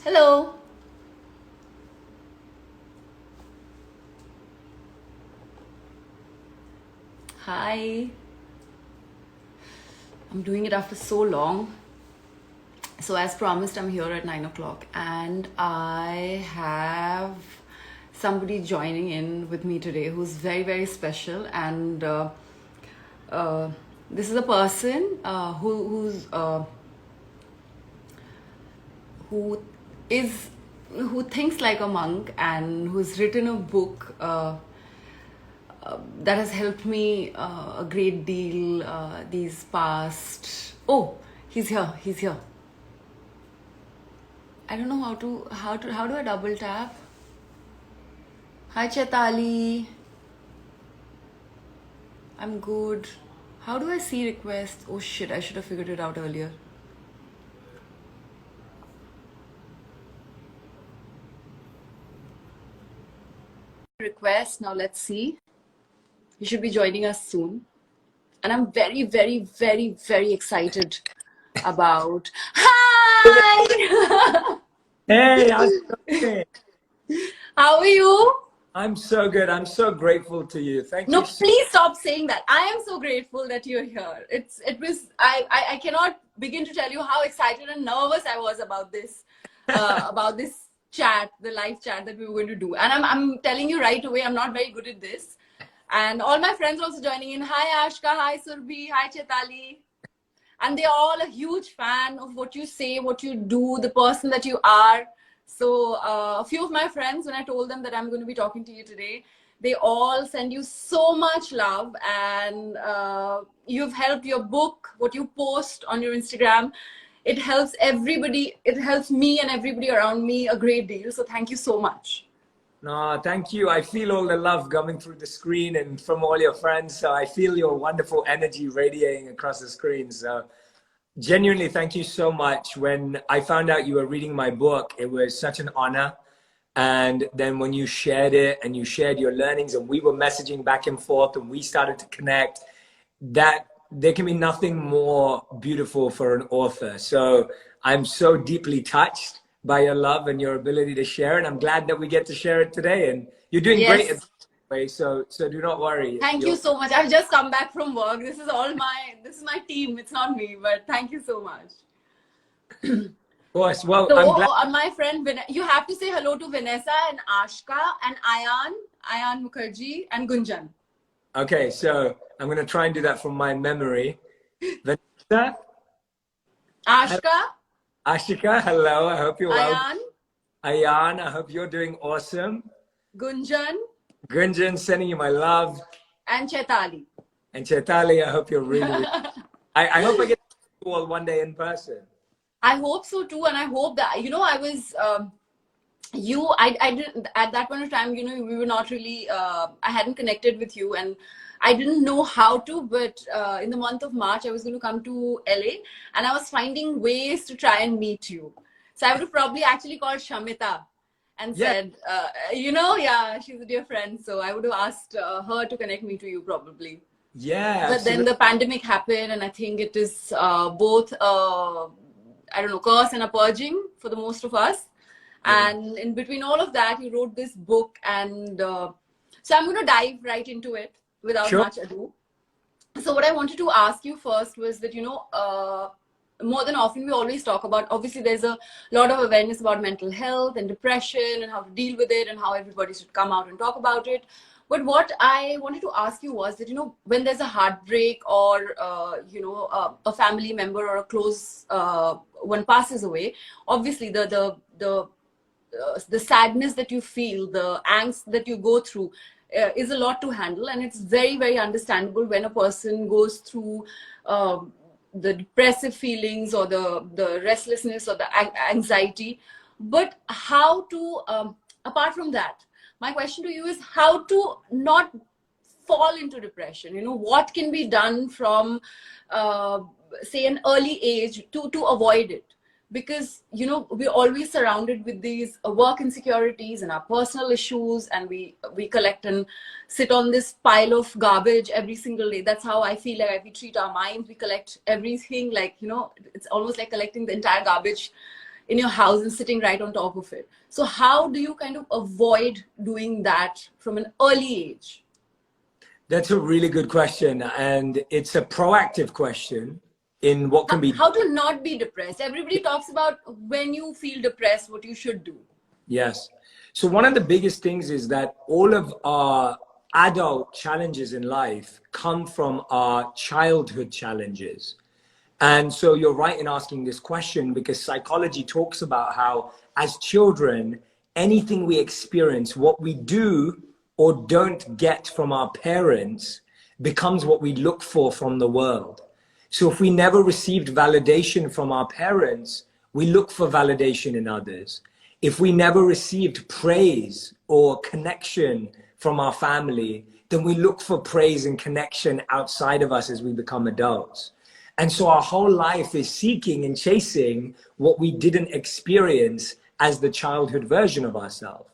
Hello. Hi. I'm doing it after so long. So, as promised, I'm here at 9 o'clock, and I have somebody joining in with me today who's very, very special. And uh, this is a person who is who thinks like a monk and who's written a book that has helped me a great deal these past. Oh, he's here. He's here. I don't know how do I double tap? Hi Chetali. I'm good. How do I see requests? Oh shit, I should have figured it out earlier. Request. Now let's see. You should be joining us soon. And I'm very, very, very, very excited about. Hi! Hey, how's it going? How are you? I'm so good. I'm so grateful to you. Thank No, you. please stop saying that. I am so grateful that you're here. I cannot begin to tell you how excited and nervous I was about this chat, the live chat that we were going to do. And I'm telling you right away, I'm not very good at this. And all my friends are also joining in. Hi Ashka, hi Surbhi, hi Chetali. And they're all a huge fan of what you say, what you do, the person that you are. So a few of my friends, when I told them that I'm going to be talking to you today, they all send you so much love, and you've helped your book, what you post on your Instagram. It helps everybody. It helps me and everybody around me a great deal. So thank you so much. No, thank you. I feel all the love coming through the screen and from all your friends. So I feel your wonderful energy radiating across the screen. So genuinely, thank you so much. When I found out you were reading my book, it was such an honor. And then when you shared it and you shared your learnings and we were messaging back and forth and we started to connect, that there can be nothing more beautiful for an author. So I'm so deeply touched by your love and your ability to share. And I'm glad that we get to share it today. And you're doing great at Yes. this way. So do not worry. Thank you so much. I've just come back from work. This is my team. It's not me, but thank you so much. Of course. Well, I'm So, glad. my friend, you have to say hello to Vanessa and Ashka and Ayan Mukherjee and Gunjan. Okay, so I'm going to try and do that from my memory. Vanessa, Ashka, Ashika, hello. I hope you're well. Ayan, Ayan, I hope you're doing awesome. Gunjan, Gunjan, sending you my love. and Chetali. And Chetali, I hope you're really. I hope I get to see you all one day in person. I hope so too, and I hope that I was. I didn't at that point of time. We were not really. I hadn't connected with you, and I didn't know how to. But in the month of March, I was going to come to LA, and I was finding ways to try and meet you. So I would have probably actually called Shamita and Yeah. said, yeah, she's a dear friend. So I would have asked her to connect me to you probably. Yeah, But then absolutely. the pandemic happened, and I think it is both, I don't know, curse and a purging for the most of us. Yeah. And in between all of that, you wrote this book. And so I'm going to dive right into it without Sure. much ado. So what I wanted to ask you first was that, more than often we always talk about, obviously there's a lot of awareness about mental health and depression and how to deal with it and how everybody should come out and talk about it. But what I wanted to ask you was that, when there's a heartbreak or, a family member or a close one passes away, obviously the sadness that you feel, the angst that you go through is a lot to handle. And it's very, very understandable when a person goes through the depressive feelings or the restlessness or the anxiety. But how to, apart from that, my question to you is how to not fall into depression. What can be done from, say, an early age to avoid it? Because we're always surrounded with these work insecurities and our personal issues, and we collect and sit on this pile of garbage every single day. That's how I feel like we treat our minds. We collect everything, like it's almost like collecting the entire garbage in your house and sitting right on top of it. So how do you kind of avoid doing that from an early age? That's a really good question. And it's a proactive question in what can be. How to not be depressed. Everybody talks about when you feel depressed, what you should do. Yes. So one of the biggest things is that all of our adult challenges in life come from our childhood challenges. And so you're right in asking this question, because psychology talks about how as children, anything we experience, what we do or don't get from our parents becomes what we look for from the world. So if we never received validation from our parents, we look for validation in others. If we never received praise or connection from our family, then we look for praise and connection outside of us as we become adults. And so our whole life is seeking and chasing what we didn't experience as the childhood version of ourselves.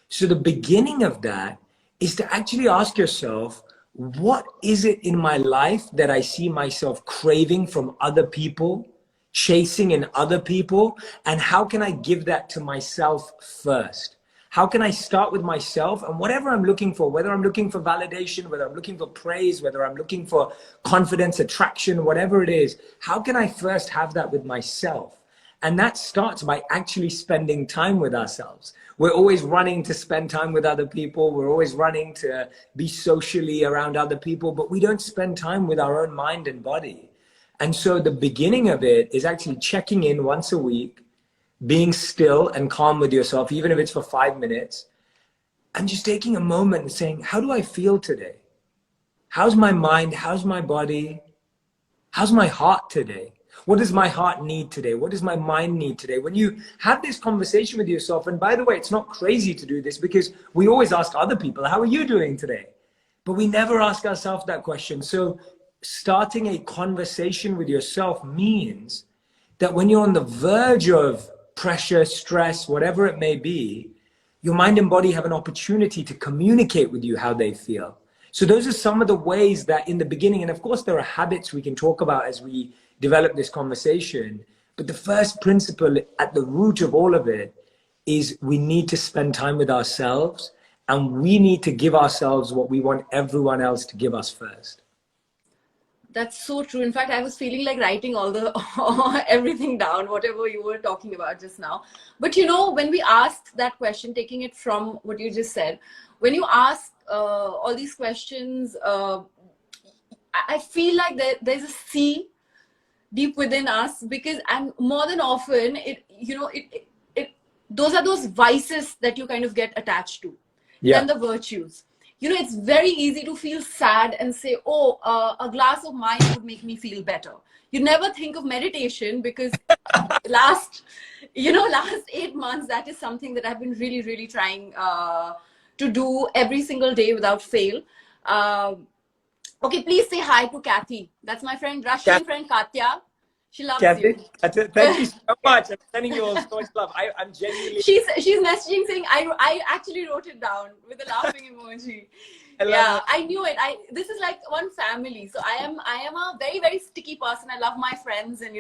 So the beginning of that is to actually ask yourself, what is it in my life that I see myself craving from other people, chasing in other people, and how can I give that to myself first? How can I start with myself, and whatever I'm looking for, whether I'm looking for validation, whether I'm looking for praise, whether I'm looking for confidence, attraction, whatever it is, how can I first have that with myself? And that starts by actually spending time with ourselves. We're always running to spend time with other people. We're always running to be socially around other people, but we don't spend time with our own mind and body. And so the beginning of it is actually checking in once a week, being still and calm with yourself, even if it's for 5 minutes, and just taking a moment and saying, how do I feel today? How's my mind? How's my body? How's my heart today? What does my heart need today? What does my mind need today? When you have this conversation with yourself, and by the way, it's not crazy to do this, because we always ask other people, how are you doing today? But we never ask ourselves that question. So starting a conversation with yourself means that when you're on the verge of pressure, stress, whatever it may be, your mind and body have an opportunity to communicate with you how they feel. So those are some of the ways that in the beginning, and of course there are habits we can talk about as we develop this conversation, but the first principle at the root of all of it is we need to spend time with ourselves, and we need to give ourselves what we want everyone else to give us first. That's so true. In fact, I was feeling like writing all the everything down, whatever you were talking about just now. But you know, when we asked that question, taking it from what you just said, when you ask all these questions, I feel like there's a sea deep within us, because, and more than often, those are those vices that you kind of get attached to, than the virtues. You know, it's very easy to feel sad and say, oh, a glass of wine would make me feel better. You never think of meditation, because last 8 months, that is something that I've been really, really trying to do every single day without fail. Okay, please say hi to Kathy. That's my friend, Russian friend Katya. She loves you. Thank you so much. I'm sending you all so much love. I'm genuinely. She's messaging saying I actually wrote it down with a laughing emoji. Yeah, I knew it. This is like one family. So I am a very, very sticky person. I love my friends, and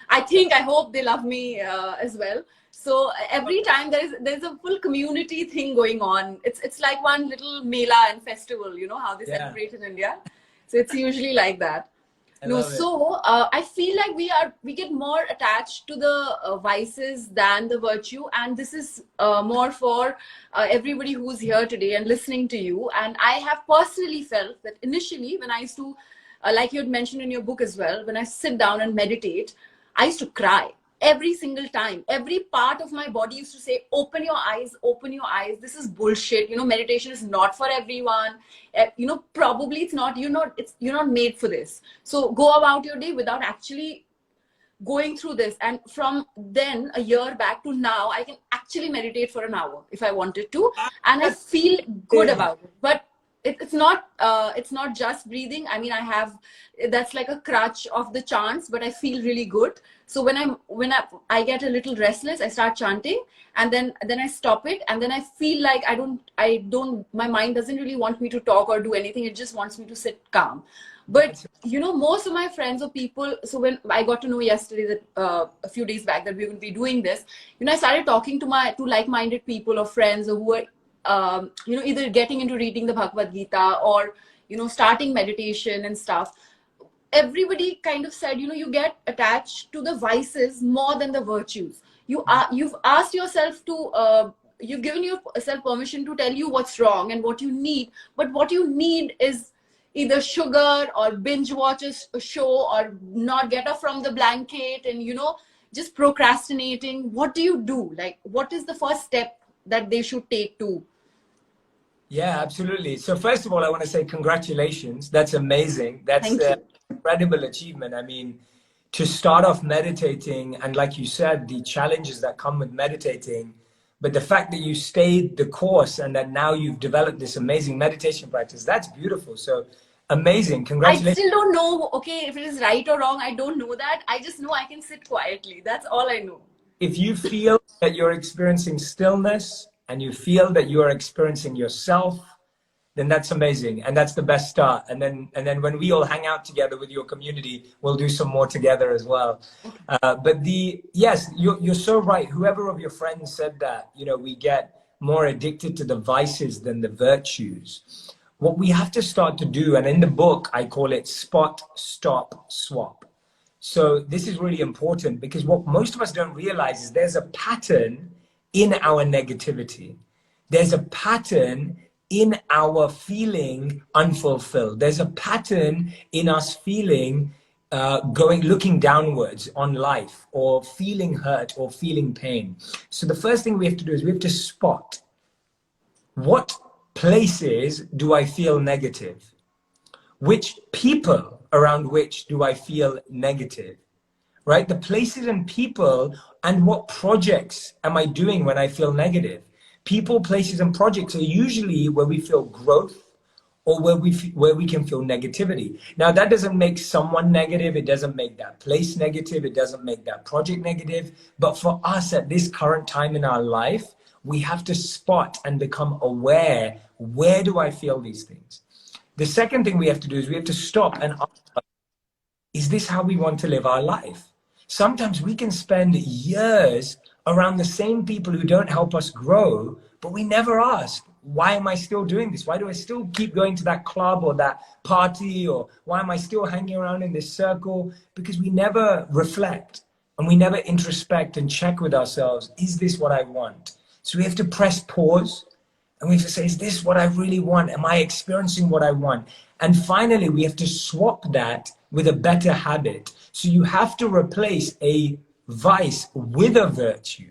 I hope they love me as well. So every time there's a full community thing going on. It's like one little mela and festival. You know how they celebrate in India. So it's usually like that. I feel like we get more attached to the vices than the virtue, and this is more for everybody who's here today and listening to you. And I have personally felt that initially, when I used to, like you had mentioned in your book as well, when I sit down and meditate, I used to cry every single time. Every part of my body used to say, open your eyes, open your eyes. This is bullshit. Meditation is not for everyone. Probably it's not, you're not made for this. So go about your day without actually going through this. And from then, a year back to now, I can actually meditate for an hour if I wanted to. And I feel good about it. But it's not just breathing. I mean, that's like a crutch of the chants, but I feel really good. So when I get a little restless, I start chanting, and then I stop it, and then I feel like my mind doesn't really want me to talk or do anything. It just wants me to sit calm. But most of my friends or people, so when I got to know yesterday that a few days back that we're going to be doing this, I started talking to like-minded people or friends who are either getting into reading the Bhagavad Gita or starting meditation and stuff. Everybody kind of said, you get attached to the vices more than the virtues. You've asked yourself to you've given yourself permission to tell you what's wrong and what you need, but what you need is either sugar or binge watch a show or not get up from the blanket and just procrastinating. What do you do? Like, what is the first step that they should take to? Yeah, absolutely. So first of all, I want to say congratulations. That's amazing. That's an incredible achievement. I mean, to start off meditating, and like you said, the challenges that come with meditating, but the fact that you stayed the course and that now you've developed this amazing meditation practice, that's beautiful. So amazing. Congratulations. I still don't know, okay, if it is right or wrong. I don't know that. I just know I can sit quietly. That's all I know. If you feel that you're experiencing stillness and you feel that you are experiencing yourself, then that's amazing. And that's the best start. And then when we all hang out together with your community, we'll do some more together as well. But yes, you're so right. Whoever of your friends said that, we get more addicted to the vices than the virtues. What we have to start to do, and in the book, I call it spot, stop, swap. So this is really important because what most of us don't realize is there's a pattern in our negativity. There's a pattern in our feeling unfulfilled. There's a pattern in us feeling looking downwards on life or feeling hurt or feeling pain. So the first thing we have to do is we have to spot what places do I feel negative? Which people around which do I feel negative? Right? The places and people, and what projects am I doing when I feel negative? People, places, and projects are usually where we feel growth or where we can feel negativity. Now, that doesn't make someone negative. It doesn't make that place negative. It doesn't make that project negative. But for us at this current time in our life, we have to spot and become aware, where do I feel these things? The second thing we have to do is we have to stop and ask, is this how we want to live our life? Sometimes we can spend years around the same people who don't help us grow, but we never ask, why am I still doing this? Why do I still keep going to that club or that party? Or why am I still hanging around in this circle? Because we never reflect and we never introspect and check with ourselves, is this what I want? So we have to press pause and we have to say, is this what I really want? Am I experiencing what I want? And finally, we have to swap that with a better habit. So you have to replace a vice with a virtue.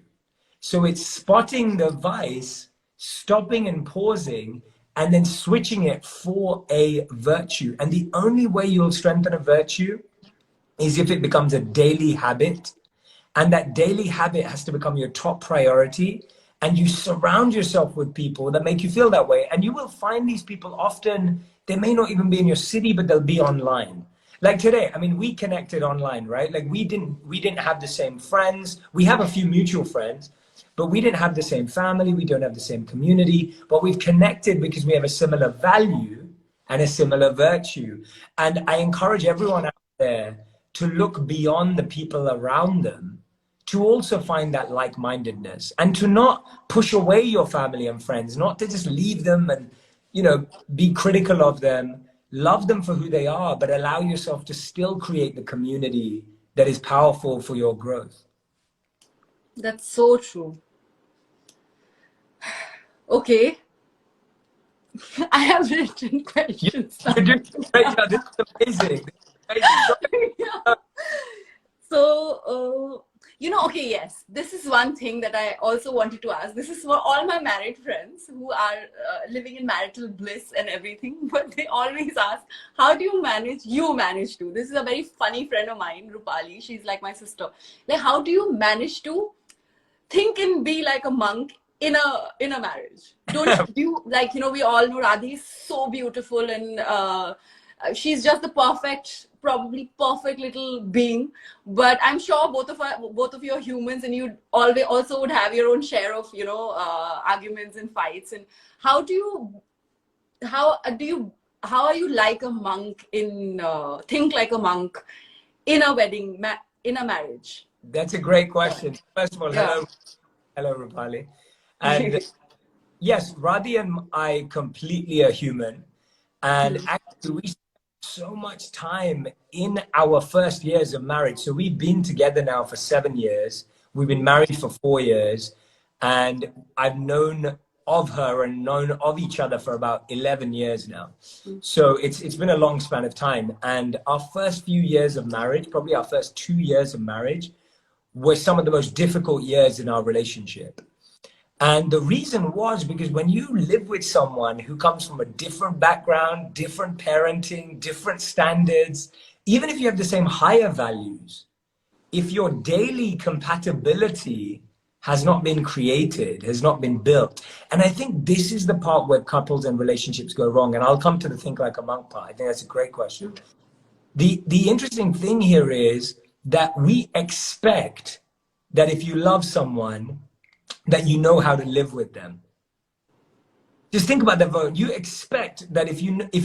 So it's spotting the vice, stopping and pausing, and then switching it for a virtue. And the only way you'll strengthen a virtue is if it becomes a daily habit. And that daily habit has to become your top priority. And you surround yourself with people that make you feel that way. And you will find these people often, they may not even be in your city, but they'll be online. Like today, I mean, we connected online, right? Like we didn't have the same friends. We have a few mutual friends, but we didn't have the same family. We don't have the same community, but we've connected because we have a similar value and a similar virtue. And I encourage everyone out there to look beyond the people around them, to also find that like-mindedness, and to not push away your family and friends, not to just leave them and, be critical of them. Love them for who they are, but allow yourself to still create the community that is powerful for your growth. That's so true. Okay. I have written questions. You're doing great. This is amazing. Yeah. So, okay, yes, this is one thing that I also wanted to ask. This is for all my married friends who are living in marital bliss and everything, but they always ask, how do you manage? This is a very funny friend of mine, Rupali. She's like my sister. Like, how do you manage to think and be like a monk in a marriage? Don't you, like, we all know Radhi is so beautiful and she's just the probably perfect little being, but I'm sure both of you are humans, and you always also would have your own share of arguments and fights. And how do you how are you like a monk in think like a monk in a wedding, in a marriage? That's a great question. First of all, Yeah. hello, Rupali. And yes, Radhi and I completely are human. And actually, we spent so much time in our first years of marriage. So we've been together now for 7 years. We've been married for 4 years. And I've known of her and known of each other for about 11 years now. So it's been a long span of time. And our first few years of marriage, probably our first 2 years of marriage, were some of the most difficult years in our relationship. And the reason was because when you live with someone who comes from a different background, different parenting, different standards, even if you have the same higher values, if your daily compatibility has not been created, has not been built. And I think this is the part where couples and relationships go wrong. And I'll come to the think like a monk part. I think that's a great question. The interesting thing here is that we expect that if you love someone, that you know how to live with them. Just think about that vote. You expect that if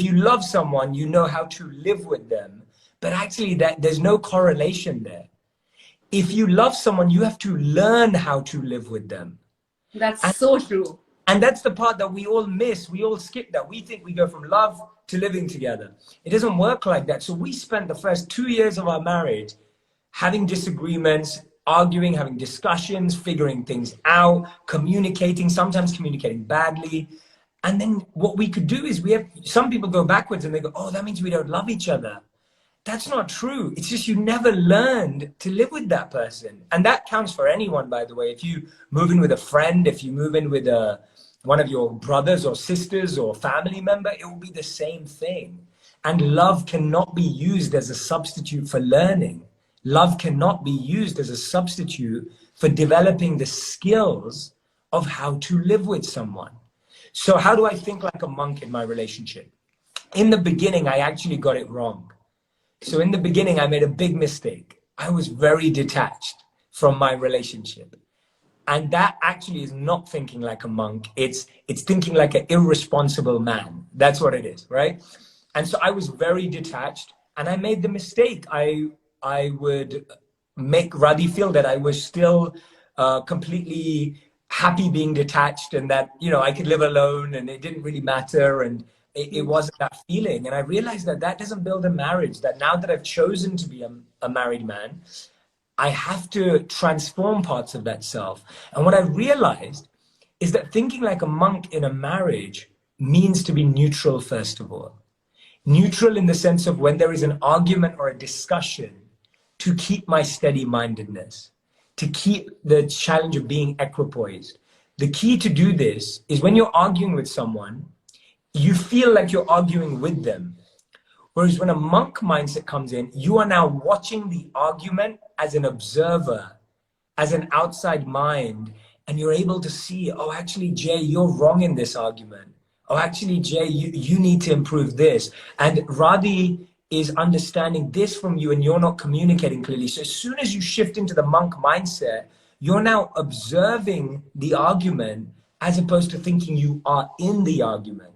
you love someone, you know how to live with them, but actually that there's no correlation there. If you love someone, you have to learn how to live with them. That's so true. And that's the part that we all miss. We all skip that. We think we go from love to living together. It doesn't work like that. So we spent the first 2 years of our marriage having disagreements, arguing, having discussions, figuring things out, communicating, sometimes communicating badly. And then what we could do is some people go backwards and they go, oh, that means we don't love each other. That's not true. It's just you never learned to live with that person. And that counts for anyone, by the way. If you move in with a friend, if you move in with one of your brothers or sisters or family member, it will be the same thing. And love cannot be used as a substitute for learning. Love cannot be used as a substitute for developing the skills of how to live with someone. So how do I think like a monk in my relationship? In the beginning, I actually got it wrong. So in the beginning, I made a big mistake. I was very detached from my relationship. And that actually is not thinking like a monk. It's thinking like an irresponsible man. That's what it is, right? And so I was very detached and I made the mistake. I would make Radhi feel that I was still completely happy being detached and that, you know, I could live alone and it didn't really matter. And it wasn't that feeling. And I realized that that doesn't build a marriage, that now that I've chosen to be a married man, I have to transform parts of that self. And what I realized is that thinking like a monk in a marriage means to be neutral, first of all. Neutral in the sense of when there is an argument or a discussion, to keep my steady-mindedness, to keep the challenge of being equipoised. The key to do this is when you're arguing with someone, you feel like you're arguing with them. Whereas when a monk mindset comes in, you are now watching the argument as an observer, as an outside mind, and you're able to see, oh, actually, Jay, you're wrong in this argument. Oh, actually, Jay, you need to improve this. And Radhi is understanding this from you and you're not communicating clearly. So as soon as you shift into the monk mindset, you're now observing the argument as opposed to thinking you are in the argument.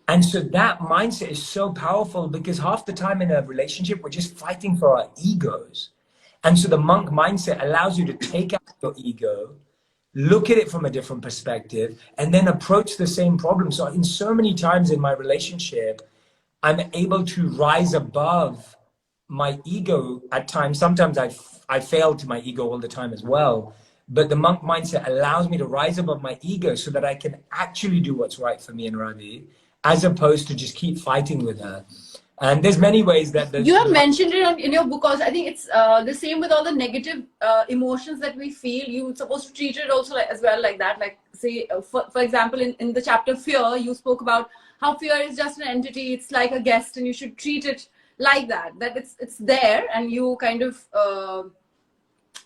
And so that mindset is so powerful because half the time in a relationship, we're just fighting for our egos. And so the monk mindset allows you to take out your ego, look at it from a different perspective, and then approach the same problem. So in so many times in my relationship, I'm able to rise above my ego at times. Sometimes I fail to my ego all the time as well. But the monk mindset allows me to rise above my ego so that I can actually do what's right for me and Radhi, as opposed to just keep fighting with her. And there's many ways that you have mentioned it in your book also. I think it's the same with all the negative emotions that we feel. You're supposed to treat it also as well like that. Like say, for example, in the chapter Fear, you spoke about how fear is just an entity. It's like a guest and you should treat it like that, that it's there and you kind of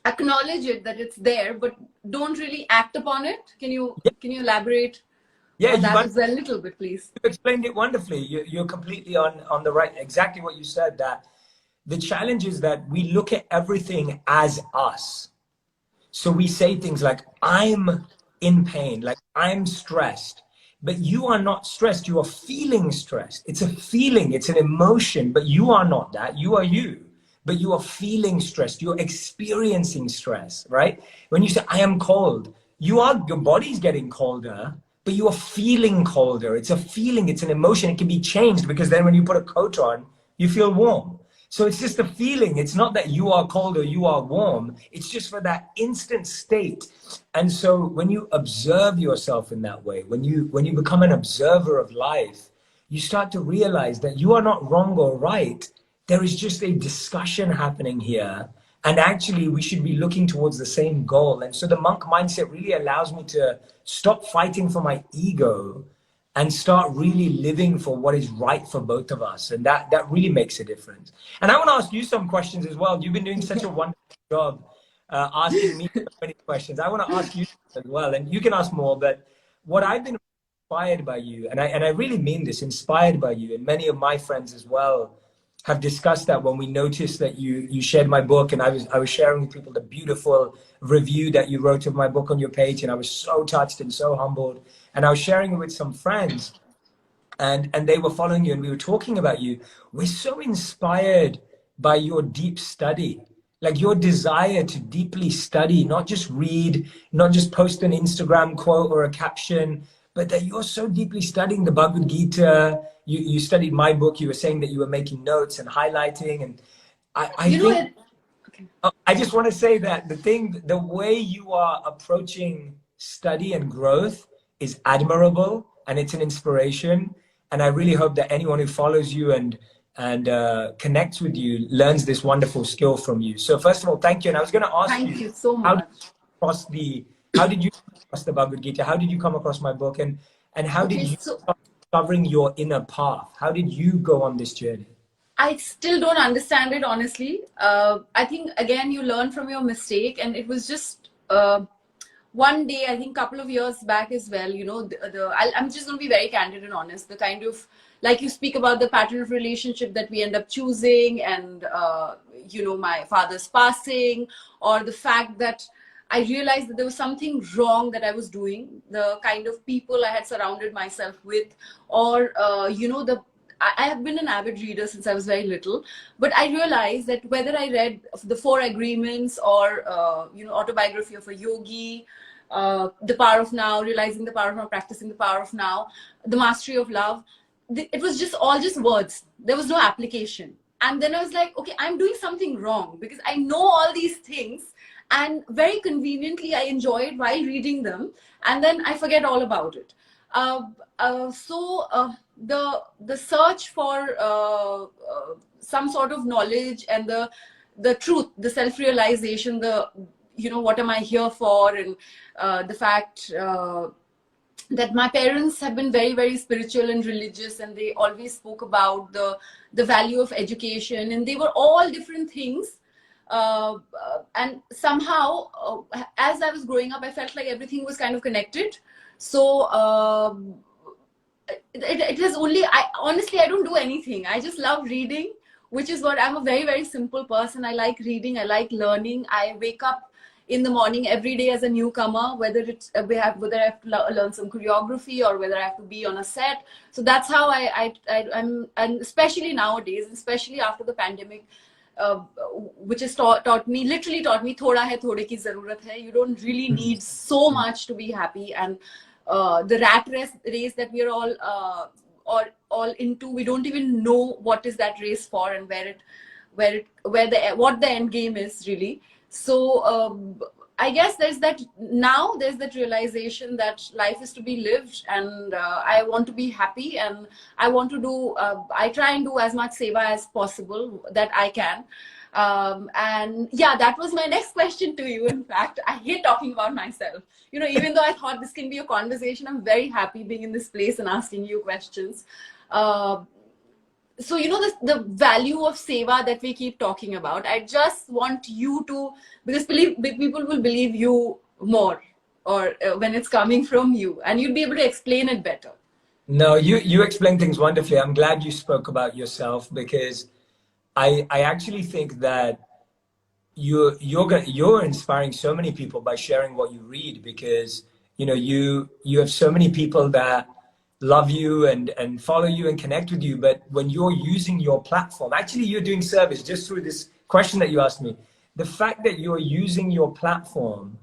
acknowledge it that it's there, but don't really act upon it. Can you elaborate? Yeah, that as well, a little bit, please. You explained it wonderfully. You're completely on the right, exactly what you said, that the challenge is that we look at everything as us. So we say things like, I'm in pain, like I'm stressed. but you are not stressed. You are feeling stressed. It's a feeling, it's an emotion, but you are not that. You are you. But you are feeling stressed. You're experiencing stress, right? When you say, I am cold, your body's getting colder, but you are feeling colder. It's a feeling, it's an emotion. It can be changed because then when you put a coat on, you feel warm. So it's just a feeling. It's not that you are cold or you are warm. It's just for that instant state. And so when you observe yourself in that way, when you become an observer of life, you start to realize that you are not wrong or right. There is just a discussion happening here. And actually, we should be looking towards the same goal. And so the monk mindset really allows me to stop fighting for my ego and start really living for what is right for both of us. And that really makes a difference. And I want to ask you some questions as well. You've been doing such a wonderful job asking me so many questions. I want to ask you as well, and you can ask more, but what I've been inspired by you, and I really mean this, inspired by you, and many of my friends as well have discussed that when we noticed that you shared my book, and I was sharing with people the beautiful review that you wrote of my book on your page, and I was so touched and so humbled. And I was sharing it with some friends, and they were following you, and we were talking about you. We're so inspired by your deep study, like your desire to deeply study, not just read, not just post an Instagram quote or a caption, but that you're so deeply studying the Bhagavad Gita. You studied my book. You were saying that you were making notes and highlighting, and I think Okay. I just want to say that the way you are approaching study and growth is admirable, and it's an inspiration. And I really hope that anyone who follows you and connects with you learns this wonderful skill from you. So first of all, thank you. And I was going to ask Thank you so how much. did you how did you come across the Bhagavad Gita? How did you come across my book? And how did Okay, you so start discovering your inner path? How did you go on this journey? I still don't understand it, honestly. I think, again, you learn from your mistake, and it was just one day, I think a couple of years back as well, I'm just going to be very candid and honest. The kind of, like you speak about the pattern of relationship that we end up choosing, and, my father's passing, or the fact that I realized that there was something wrong that I was doing, the kind of people I had surrounded myself with, or, I have been an avid reader since I was very little, but I realized that whether I read the Four Agreements or, Autobiography of a Yogi, The Power of Now, Realizing the Power of Now, Practicing the Power of Now, The Mastery of Love, it was just all just words. There was no application. And then I was like, okay, I'm doing something wrong because I know all these things, and very conveniently I enjoy it while reading them, and then I forget all about it. The search for some sort of knowledge and the truth, the self-realization, what am I here for, and the fact that my parents have been very, very spiritual and religious, and they always spoke about the value of education, and they were all different things. And somehow, as I was growing up, I felt like everything was kind of connected. So it has only, honestly, I don't do anything. I just love reading, which is what I'm a very, very simple person. I like reading. I like learning. I wake up in the morning every day as a newcomer, whether I have to learn some choreography or whether I have to be on a set. So that's how I'm, and especially nowadays, especially after the pandemic, which has literally taught me, thoda hai thode ki zarurat hai. You don't really need so much to be happy. And the rat race that we are all into, we don't even know what is that race for, and what the end game is really. So I guess there's that realization that life is to be lived, and I want to be happy, and I want to do, I try and do as much seva as possible that I can. And yeah, that was my next question to you. In fact, I hate talking about myself. Even though I thought this can be a conversation, I'm very happy being in this place and asking you questions. So, the value of seva that we keep talking about, I just want you to, because people will believe you more, or when it's coming from you, and you'll be able to explain it better. No, you explain things wonderfully. I'm glad you spoke about yourself, because I actually think that you're inspiring so many people by sharing what you read, because you have so many people that love you and follow you and connect with you. But when you're using your platform, actually you're doing service just through this question that you asked me. The fact that you're using your platform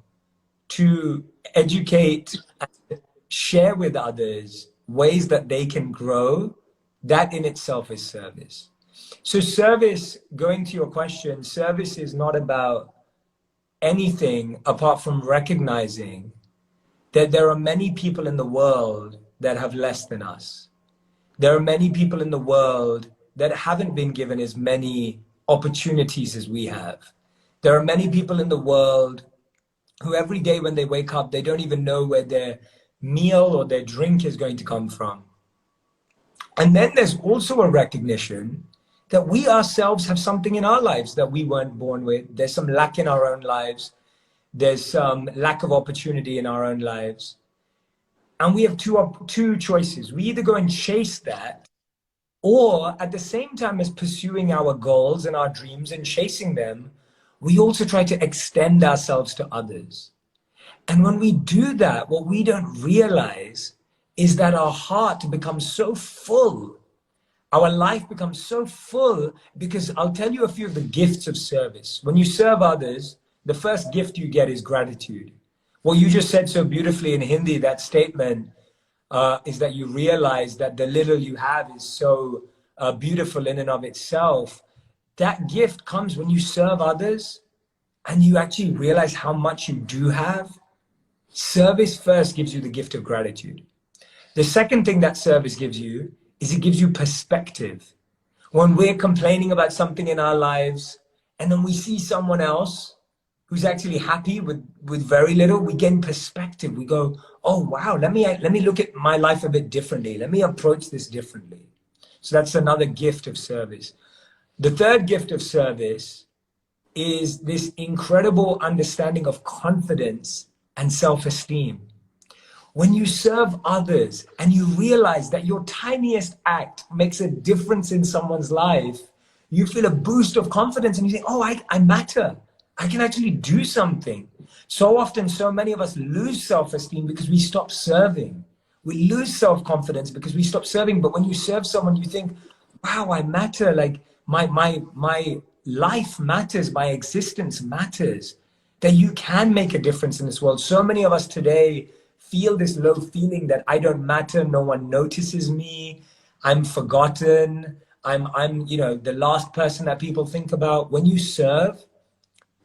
to educate and share with others ways that they can grow, that in itself is service. So service, going to your question, service is not about anything apart from recognizing that there are many people in the world that have less than us. There are many people in the world that haven't been given as many opportunities as we have. There are many people in the world who every day when they wake up, they don't even know where their meal or their drink is going to come from. And then there's also a recognition that we ourselves have something in our lives that we weren't born with. There's some lack in our own lives. There's some lack of opportunity in our own lives. And we have two choices. We either go and chase that, or at the same time as pursuing our goals and our dreams and chasing them, we also try to extend ourselves to others. And when we do that, what we don't realize is that our heart becomes so full. Our life becomes so full because I'll tell you a few of the gifts of service. When you serve others, the first gift you get is gratitude. What you just said so beautifully in Hindi, that statement, is that you realize that the little you have is so beautiful in and of itself. That gift comes when you serve others and you actually realize how much you do have. Service first gives you the gift of gratitude. The second thing that service gives you is it gives you perspective. When we're complaining about something in our lives and then we see someone else who's actually happy with very little, we gain perspective. We go, oh, wow, let me look at my life a bit differently. Let me approach this differently. So that's another gift of service. The third gift of service is this incredible understanding of confidence and self-esteem. When you serve others and you realize that your tiniest act makes a difference in someone's life, you feel a boost of confidence and you think, oh, I matter. I can actually do something. So often, so many of us lose self-esteem because we stop serving. We lose self-confidence because we stop serving. But when you serve someone, you think, wow, I matter. Like my life matters, my existence matters, that you can make a difference in this world. So many of us today feel this low feeling that I don't matter, no one notices me, I'm forgotten, I'm the last person that people think about. When you serve,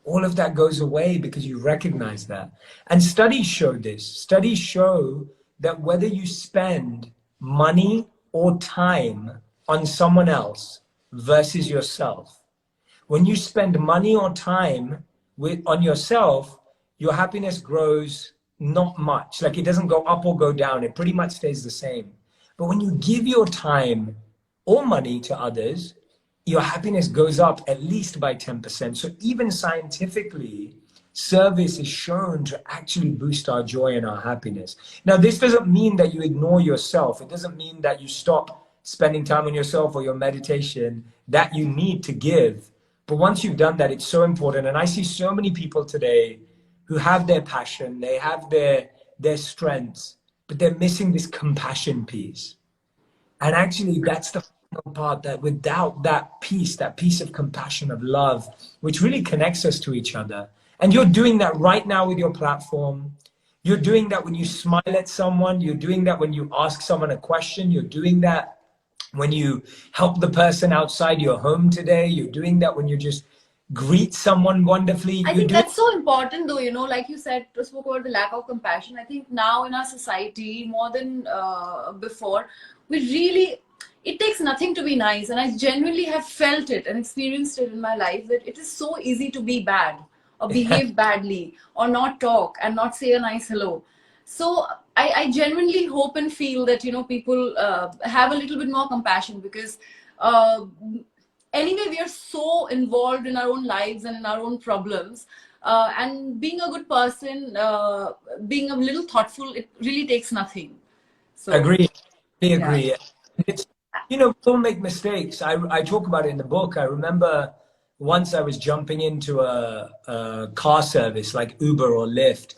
all of that goes away because you recognize that. And studies show this. Studies show that whether you spend money or time on someone else versus yourself, when you spend money or time on yourself, your happiness grows not much. Like it doesn't go up or go down. It pretty much stays the same. But when you give your time or money to others, your happiness goes up at least by 10%. So even scientifically, service is shown to actually boost our joy and our happiness. Now, this doesn't mean that you ignore yourself. It doesn't mean that you stop spending time on yourself or your meditation that you need to give. But once you've done that, it's so important. And I see so many people today who have their passion, they have their strengths, but they're missing this compassion piece. And actually, that's the part, that without that piece of compassion, of love, which really connects us to each other. And you're doing that right now with your platform. You're doing that when you smile at someone. You're doing that when you ask someone a question. You're doing that when you help the person outside your home today. You're doing that when you just greet someone wonderfully. I think that's so important though, like you said, to spoke about the lack of compassion. I think now in our society, more than before, it takes nothing to be nice. And I genuinely have felt it and experienced it in my life, that it is so easy to be bad or behave badly or not talk and not say a nice hello. So I genuinely hope and feel that, people have a little bit more compassion, because anyway, we are so involved in our own lives and in our own problems. And being a good person, being a little thoughtful, it really takes nothing. So, agree. Yeah. Agree. It's, we'll make mistakes. I talk about it in the book. I remember once I was jumping into a car service like Uber or Lyft.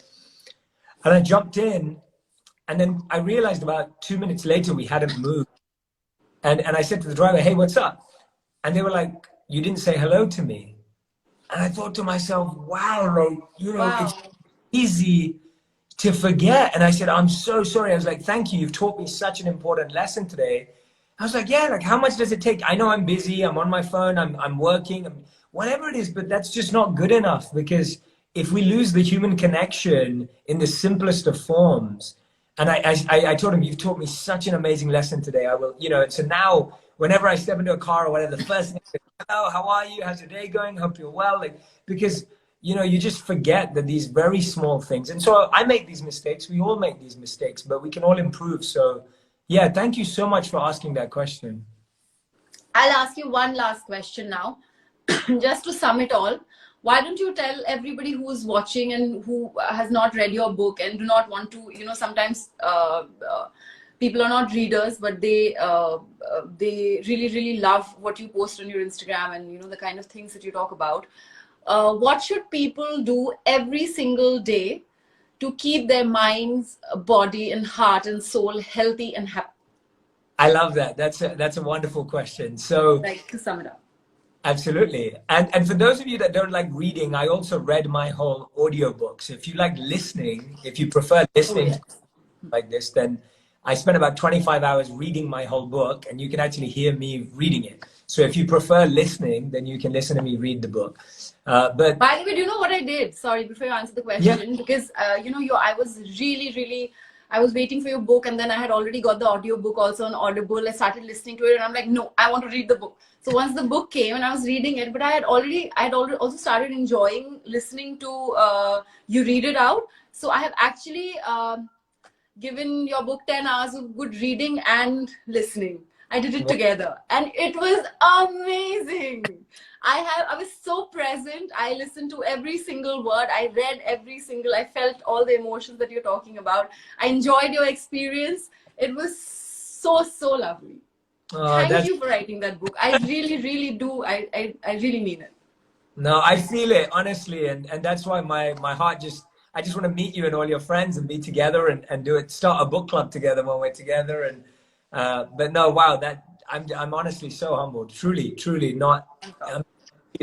And I jumped in And then I realized about 2 minutes later, we hadn't moved. And I said to the driver, hey, what's up? And they were like, you didn't say hello to me. And I thought to myself, wow, like, it's Wow. easy to forget. And I said, I'm so sorry. I was like, thank you. You've taught me such an important lesson today. I was like, yeah, like how much does it take? I know I'm busy. I'm on my phone. I'm working, whatever it is, but that's just not good enough, because if we lose the human connection in the simplest of forms, and I told him, you've taught me such an amazing lesson today. I will, so now whenever I step into a car or whatever, the first thing is, hello, how are you? How's your day going? Hope you're well. Like, because, you just forget that these very small things. And so I make these mistakes. We all make these mistakes, but we can all improve. So yeah, thank you so much for asking that question. I'll ask you one last question now, just to sum it all. Why don't you tell everybody who's watching and who has not read your book and do not want to, sometimes people are not readers, but they really, really love what you post on your Instagram and, the kind of things that you talk about. What should people do every single day to keep their minds, body, and heart and soul healthy and happy? I love that. That's a wonderful question. So, Like, to sum it up. Absolutely. And for those of you that don't like reading, I also read my whole audiobook. So if you like listening, if you prefer listening like this, then I spent about 25 hours reading my whole book, and you can actually hear me reading it. So if you prefer listening, then you can listen to me read the book. But by the way, do you know what I did? Sorry, before you answer the question, because I was really, I was waiting for your book, and then I had already got the audio book also on Audible. I started listening to it, and I'm like, no, I want to read the book. So once the book came, and I was reading it, but I had already also started enjoying listening to you read it out. So I have actually given your book 10 hours of good reading and listening. I did it together, and it was amazing. I was so present. I listened to every single word. I read I felt all the emotions that you're talking about. I enjoyed your experience. It was so lovely. Thank you for writing that book. I really, really do. I really mean it. No, I feel it, honestly. And that's why my heart I just want to meet you and all your friends and be together and start a book club together when we're together. And, but no, wow, I'm honestly so humbled. Truly not.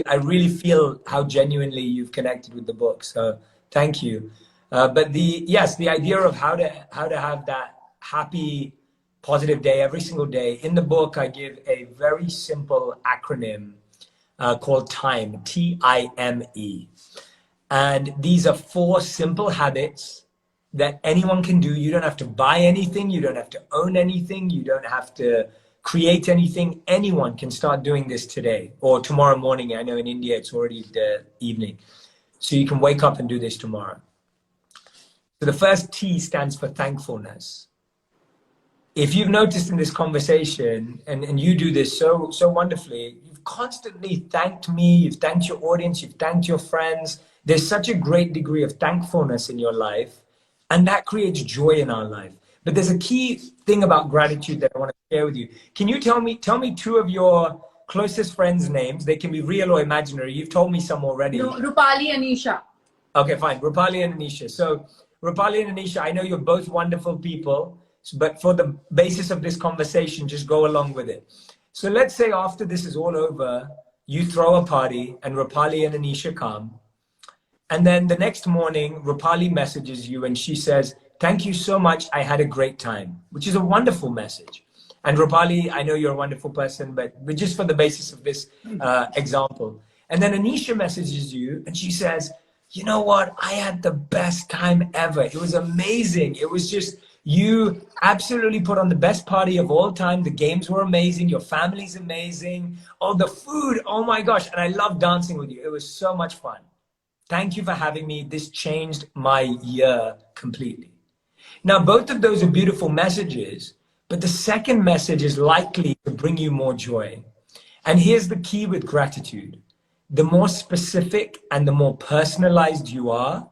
I really feel how genuinely you've connected with the book. So thank you. But the idea of how to have that happy, positive day every single day. In the book, I give a very simple acronym called TIME, TIME. And these are 4 simple habits that anyone can do. You don't have to buy anything. You don't have to own anything. You don't have to create anything. Anyone can start doing this today or tomorrow morning. I know in India it's already the evening. So you can wake up and do this tomorrow. So the first T stands for thankfulness. If you've noticed in this conversation, and you do this so wonderfully, you've constantly thanked me, you've thanked your audience, you've thanked your friends. There's such a great degree of thankfulness in your life, and that creates joy in our life. But there's a key thing about gratitude that I want to share with you. Can you tell me 2 of your closest friends' names? They can be real or imaginary. You've told me some already. No, Rupali and Isha. Okay, fine. Rupali and Anisha. So Rupali and Anisha, I know you're both wonderful people, but for the basis of this conversation, just go along with it. So let's say after this is all over, you throw a party and Rupali and Anisha come. And then the next morning, Rupali messages you and she says, thank you so much. I had a great time, which is a wonderful message. And Rupali, I know you're a wonderful person, but just for the basis of this example. And then Anisha messages you and she says, you know what? I had the best time ever. It was amazing. It was just, you absolutely put on the best party of all time. The games were amazing. Your family's amazing. Oh, the food. Oh my gosh. And I love dancing with you. It was so much fun. Thank you for having me. This changed my year completely. Now, both of those are beautiful messages, but the second message is likely to bring you more joy. And here's the key with gratitude. The more specific and the more personalized you are,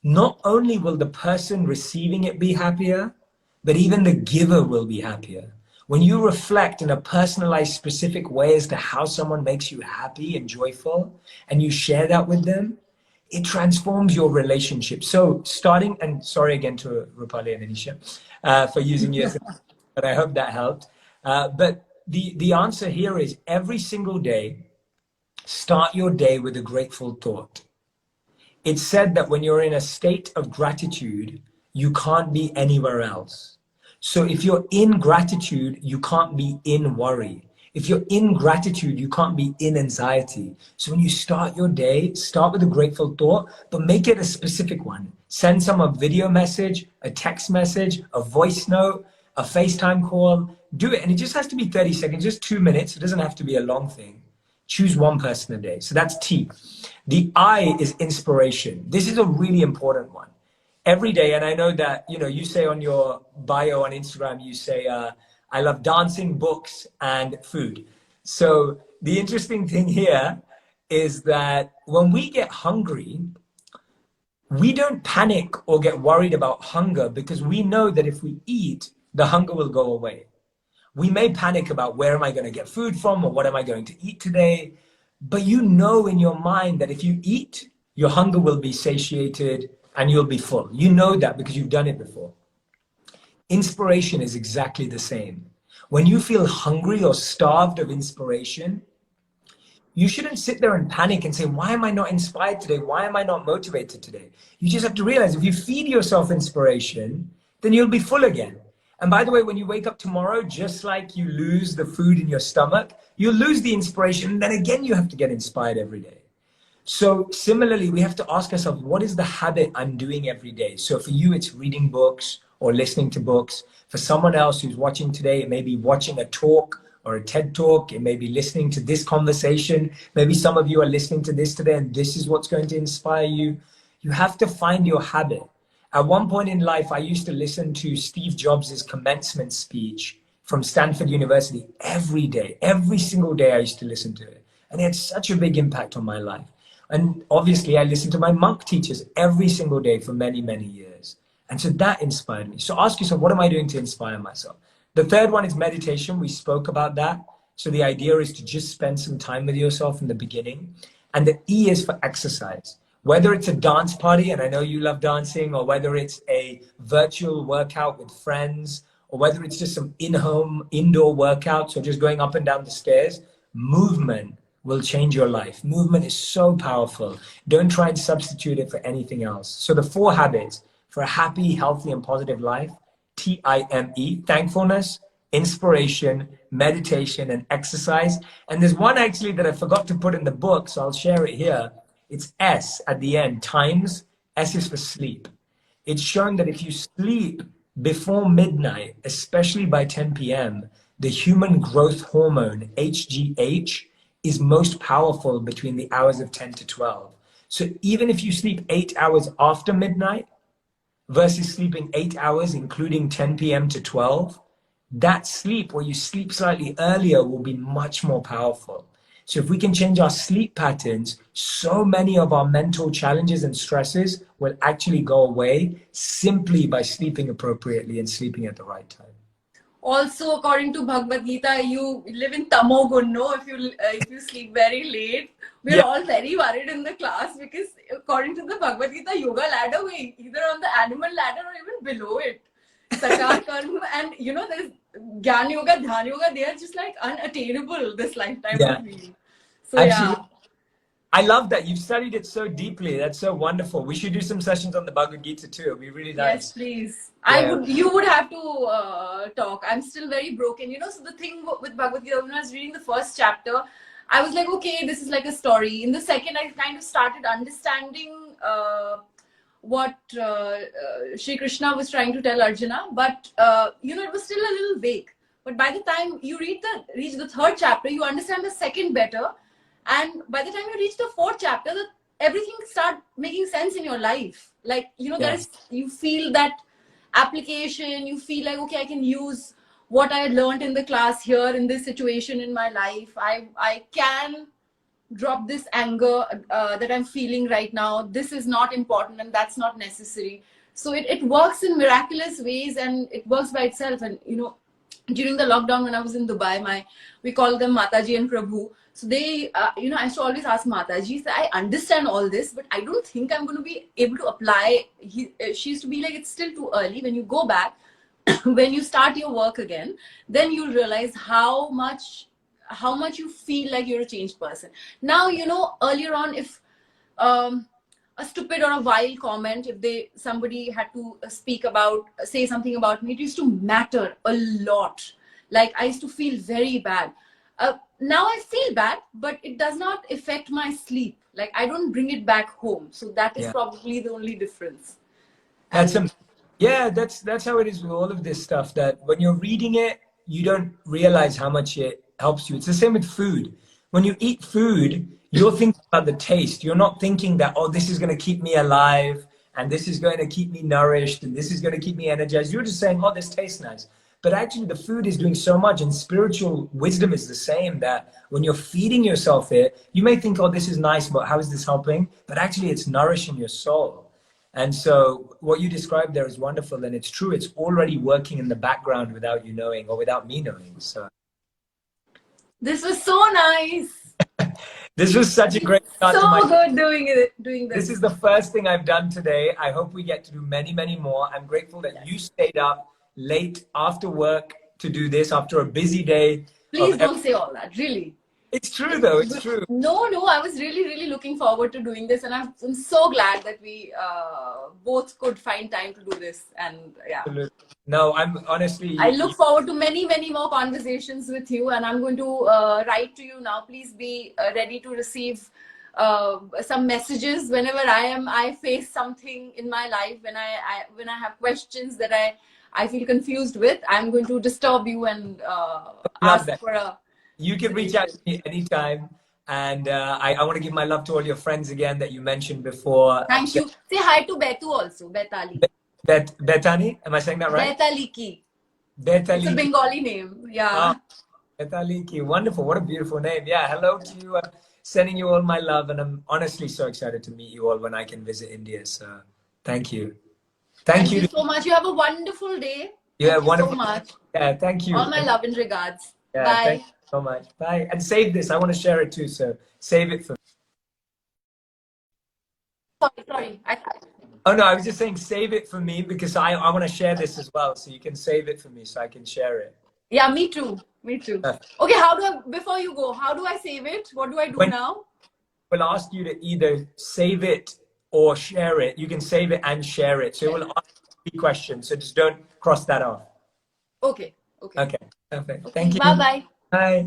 not only will the person receiving it be happier, but even the giver will be happier. When you reflect in a personalized, specific way as to how someone makes you happy and joyful, and you share that with them, it transforms your relationship. So starting, and sorry again to Rupali and Anisha for using you as, but I hope that helped. But the answer here is every single day, start your day with a grateful thought. It's said that when you're in a state of gratitude, you can't be anywhere else. So if you're in gratitude, you can't be in worry. If you're in gratitude, you can't be in anxiety. So when you start your day, start with a grateful thought, but make it a specific one. Send some a video message, a text message, a voice note, a FaceTime call. Do it. And it just has to be 30 seconds, just 2 minutes. It doesn't have to be a long thing. Choose one person a day. So that's T. The I is inspiration. This is a really important one. Every day, and I know that, you say on your bio on Instagram, you say, I love dancing, books, and food. So the interesting thing here is that when we get hungry, we don't panic or get worried about hunger because we know that if we eat, the hunger will go away. We may panic about where am I going to get food from or what am I going to eat today? But you know in your mind that if you eat, your hunger will be satiated and you'll be full. You know that because you've done it before. Inspiration is exactly the same. When you feel hungry or starved of inspiration, you shouldn't sit there and panic and say, why am I not inspired today? Why am I not motivated today? You just have to realize if you feed yourself inspiration, then you'll be full again. And by the way, when you wake up tomorrow, just like you lose the food in your stomach, you'll lose the inspiration. And then again, you have to get inspired every day. So similarly, we have to ask ourselves, what is the habit I'm doing every day? So for you, it's reading books or listening to books. For someone else who's watching today, it may be watching a talk or a TED talk. It may be listening to this conversation. Maybe some of you are listening to this today and this is what's going to inspire you. You have to find your habit. At one point in life, I used to listen to Steve Jobs' commencement speech from Stanford University every day. Every single day I used to listen to it. And it had such a big impact on my life. And obviously I listened to my monk teachers every single day for many, many years. And so that inspired me. So ask yourself, what am I doing to inspire myself? The third one is meditation. We spoke about that. So the idea is to just spend some time with yourself in the beginning. And the E is for exercise. Whether it's a dance party, and I know you love dancing, or whether it's a virtual workout with friends, or whether it's just some in-home indoor workouts, or just going up and down the stairs, movement will change your life. Movement is so powerful. Don't try and substitute it for anything else. So the 4 habits for a happy, healthy, and positive life, TIME, thankfulness, inspiration, meditation, and exercise. And there's one actually that I forgot to put in the book, so I'll share it here. It's S at the end, times. S is for sleep. It's shown that if you sleep before midnight, especially by 10 p.m., the human growth hormone, HGH, is most powerful between the hours of 10 to 12. So even if you sleep 8 hours after midnight versus sleeping 8 hours, including 10 p.m. to 12, that sleep where you sleep slightly earlier will be much more powerful. So if we can change our sleep patterns, so many of our mental challenges and stresses will actually go away simply by sleeping appropriately and sleeping at the right time. Also, according to Bhagavad Gita, you live in tamogun, no? If you sleep very late, we're all very worried in the class because according to the Bhagavad Gita yoga ladder, we're either on the animal ladder or even below it. Sakar karma, and there's Gyan Yoga, Dhyan Yoga, they are just like unattainable this lifetime. So Absolutely. I love that. You've studied it so deeply. That's so wonderful. We should do some sessions on the Bhagavad Gita too. It'd be really nice. Yes, please. Yeah. You would have to talk. I'm still very broken. So the thing with Bhagavad Gita, when I was reading the first chapter, I was like, okay, this is like a story. In the second, I kind of started understanding what Shri Krishna was trying to tell Arjuna. But, it was still a little vague. But by the time you reach the third chapter, you understand the second better. And by the time you reach the fourth chapter, everything start making sense in your life. Like, you feel that application, you feel like, okay, I can use what I learned in the class here in this situation in my life. I can drop this anger that I'm feeling right now. This is not important and that's not necessary. So it works in miraculous ways and it works by itself. And, during the lockdown when I was in Dubai, we call them Mataji and Prabhu. So they, you know, I used to always ask Mataji, so I understand all this, but I don't think I'm going to be able to apply. She used to be like, it's still too early. When you go back, when you start your work again, then you'll realize how much you feel like you're a changed person. Now, you know, earlier on, if a stupid or a vile comment, if somebody had to say something about me, it used to matter a lot. Like, I used to feel very bad. Now I feel bad, but it does not affect my sleep. Like, I don't bring it back home. So that is probably the only difference. That's how it is with all of this stuff, that when you're reading it, you don't realize how much it helps you. It's the same with food. When you eat food, you're thinking about the taste. You're not thinking that, oh, this is going to keep me alive, and this is going to keep me nourished, and this is going to keep me energized. You're just saying, oh, this tastes nice. But actually, the food is doing so much, and spiritual wisdom is the same, that when you're feeding yourself it, you may think, oh, this is nice, but how is this helping? But actually, it's nourishing your soul. And so what you described there is wonderful, and it's true. It's already working in the background without you knowing, or without me knowing. So this was so nice. This was such a great start to my... So good doing this. This is the first thing I've done today. I hope we get to do many, many more. I'm grateful that you stayed up late after work to do this, after a busy day. Please don't say all that, really. It's true, though. It's true. No, I was really, really looking forward to doing this, and I'm so glad that we both could find time to do this. And yeah. No, I'm honestly... I look forward to many, many more conversations with you, and I'm going to write to you now. Please be ready to receive some messages whenever I face something in my life, when I have questions that I feel confused with. I'm going to disturb you and ask for a... You can reach out to me anytime. And I want to give my love to all your friends again that you mentioned before. Thank you. Say hi to Betu also, Betali. Betani? Am I saying that right? Betaliki. Betaliki. It's a Bengali name. Yeah. Betaliki. Wonderful. What a beautiful name. Yeah. Hello to you. Sending you all my love. And I'm honestly so excited to meet you all when I can visit India. So thank you. Thank you so much. You have a wonderful day. Yeah, thank wonderful. You so much. Yeah, thank you. All my love and regards. Yeah, bye. Thank you so much. Bye. And save this. I want to share it too. So save it for me. Sorry. Oh, no, I was just saying save it for me, because I want to share this as well. So you can save it for me so I can share it. Yeah, me too. Me too. Okay, before you go, how do I save it? What do I do now? We'll ask you to either save it or share it. You can save it and share it. So it will ask 3 questions. So just don't cross that off. Okay. Okay. Perfect. Thank you. Bye-bye. Bye.